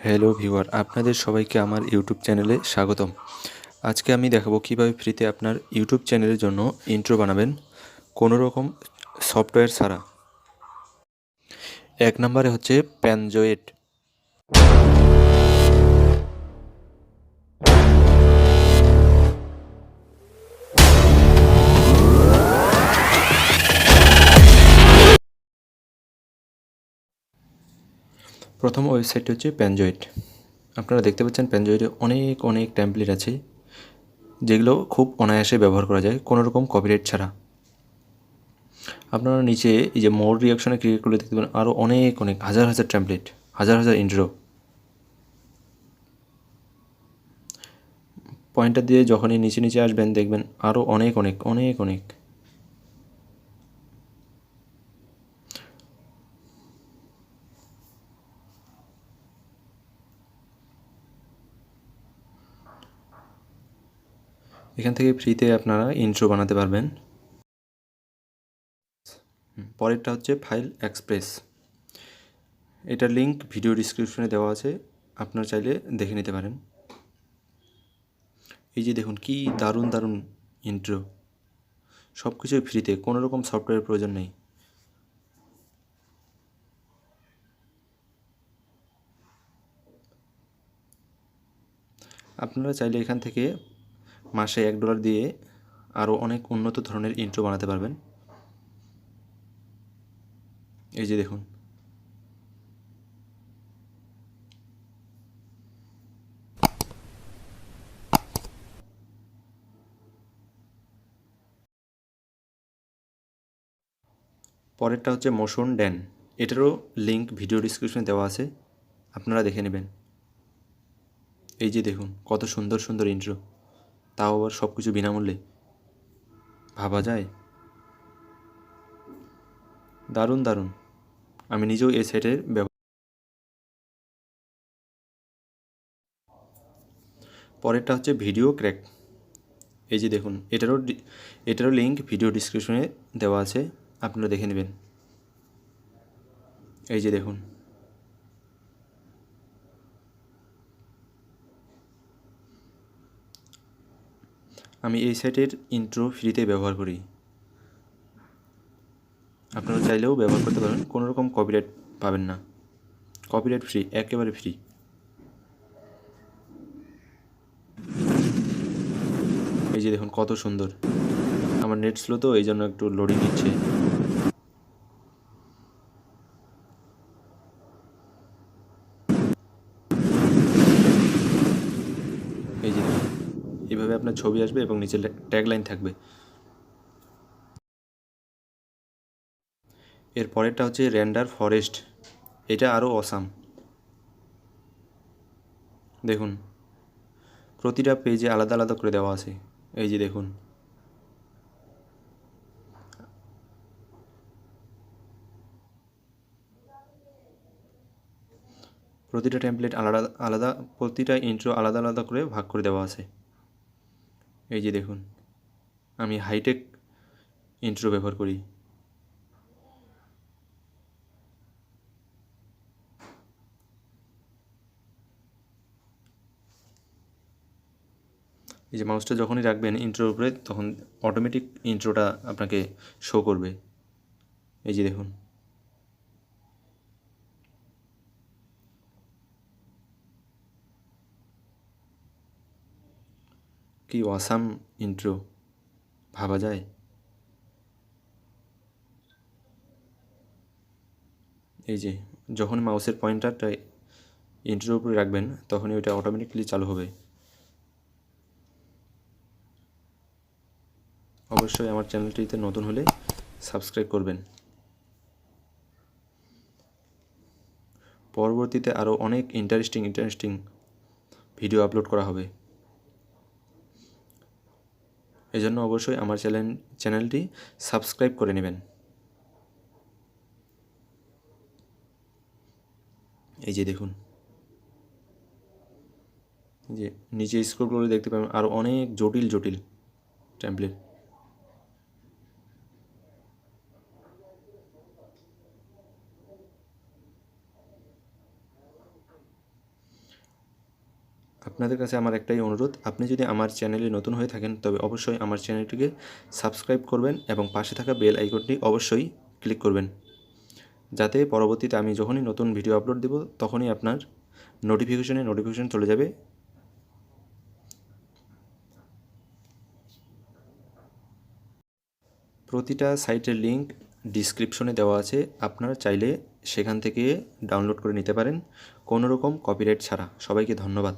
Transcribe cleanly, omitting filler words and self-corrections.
Hello viewer, আপনাদের সবাইকে আমার ইউটিউব চ্যানেলে স্বাগতম। আজকে আমি দেখাবো কিভাবে ফ্রিতে আপনার ইউটিউব চ্যানেলের জন্য ইন্ট্রো বানাবেন কোনো রকম সফটওয়্যার ছাড়া। এক নম্বরে হচ্ছে প্যানজয়েড। প্রথম ওয়েবসাইটটি হচ্ছে প্যানজয়েড। আপনারা দেখতে পাচ্ছেন প্যানজয়েডে অনেক অনেক টেমপ্লেট আছে যেগুলো খুব অনায়াসে ব্যবহার করা যায় কোনো রকম কপিরাইট ছাড়া। আপনারা নিচে এই যে মোর রিয়াকশনে ক্লিক করলে দেখতে পাবেন আরও অনেক অনেক হাজার হাজার টেমপ্লেট, হাজার হাজার ইন্ট্রো। পয়েন্টার দিয়ে যখনই নিচে নিচে আসবেন দেখবেন আরও অনেক অনেক অনেক অনেক। এখান থেকে ফ্রিতে আপনারা ইন্ট্রো বানাতে পারবেন। পরেরটা হচ্ছে ফাইল এক্সপ্রেস। এটার লিঙ্ক ভিডিও ডিসক্রিপশনে দেওয়া আছে, আপনারা চাইলে দেখে নিতে পারেন। এই যে দেখুন কি দারুণ দারুণ ইন্ট্রো, সব কিছুই ফ্রিতে, কোনো রকম সফটওয়্যারের প্রয়োজন নেই। আপনারা চাইলে এখান থেকে মাসে $1 দিয়ে আরও অনেক উন্নত ধরনের ইন্ট্রো বানাতে পারবেন। এই যে দেখুন, পরেরটা হচ্ছে মোশন ড্যান। এটারও লিঙ্ক ভিডিও ডিসক্রিপশনে দেওয়া আছে, আপনারা দেখে নেবেন। এই যে দেখুন কত সুন্দর সুন্দর ইন্ট্রো, তাও আবার সব কিছু বিনামূল্যে। ভাবা যায়? দারুণ দারুণ। আমি নিজেও এই সাইটের ব্যবহার। পরেরটা হচ্ছে ভিডিও ক্র্যাক। এই যে দেখুন, এটারও লিঙ্ক ভিডিও ডিসক্রিপশনে দেওয়া আছে, আপনারা দেখে নেবেন। এই যে দেখুন, আমি এই সাইটের ইন্ট্রো ফ্রিতে ব্যবহার করি, আপনারা চাইলেও ব্যবহার করতে পারেন, কোনো রকম কপিরাইট পাবেন না, কপিরাইট ফ্রি, একেবারে ফ্রি। এই যে দেখুন কত সুন্দর। আমার নেট স্লো তো এই জন্য একটু লোডিং নিচ্ছে। এই যে দেখুন, এইভাবে আপনার ছবি আসবে এবং নিচে ট্যাগলাইন থাকবে। এর পরেরটা হচ্ছে রেন্ডার ফরেস্ট। এটা আরও অসাম। দেখুন প্রতিটা পেজে আলাদা আলাদা করে দেওয়া আছে। এই যে দেখুন, প্রতিটা টেমপ্লেট আলাদা আলাদা, প্রতিটা ইন্ট্রো আলাদা আলাদা করে ভাগ করে দেওয়া আছে। এই যে দেখুন, আমি হাইটেক ইন্ট্রো ব্যবহার করি। এই যে মাউসটা যখনই রাখবেন ইন্ট্রোর উপরে, তখন অটোমেটিক ইন্ট্রোটা আপনাকে শো করবে। এই যে দেখুন, কি অসাম ইন্ট্রো, ভাবা যায়? এই যে যখন মাউসের পয়েন্টারটা ইন্ট্রোর উপরে রাখবেন তখনই ওইটা অটোমেটিকলি চালু হবে। অবশ্যই আমার চ্যানেলটিতে নতুন হলে সাবস্ক্রাইব করবেন। পরবর্তীতে আরও অনেক ইন্টারেস্টিং ভিডিও আপলোড করা হবে, এজন্য অবশ্যই আমার চ্যানেলটি সাবস্ক্রাইব করে নেবেন। এই যে দেখুন, যে নিচে স্ক্রল করে দেখতে পাবেন আরও অনেক জটিল জটিল টেমপ্লেট। আপনাদের কাছে আমার একটাই অনুরোধ, আপনি যদি আমার চ্যানেলে নতুন হয়ে থাকেন তবে অবশ্যই আমার চ্যানেলটিকে সাবস্ক্রাইব করবেন এবং পাশে থাকা বেল আইকনটি অবশ্যই ক্লিক করবেন, যাতে পরবর্তীতে আমি যখনই নতুন ভিডিও আপলোড দেব তখনই আপনার নোটিফিকেশন চলে যাবে। প্রতিটা সাইটের লিঙ্ক ডিসক্রিপশনে দেওয়া আছে, আপনারা চাইলে সেখান থেকে ডাউনলোড করে নিতে পারেন কোনো রকম কপিরাইট ছাড়া। সবাইকে ধন্যবাদ।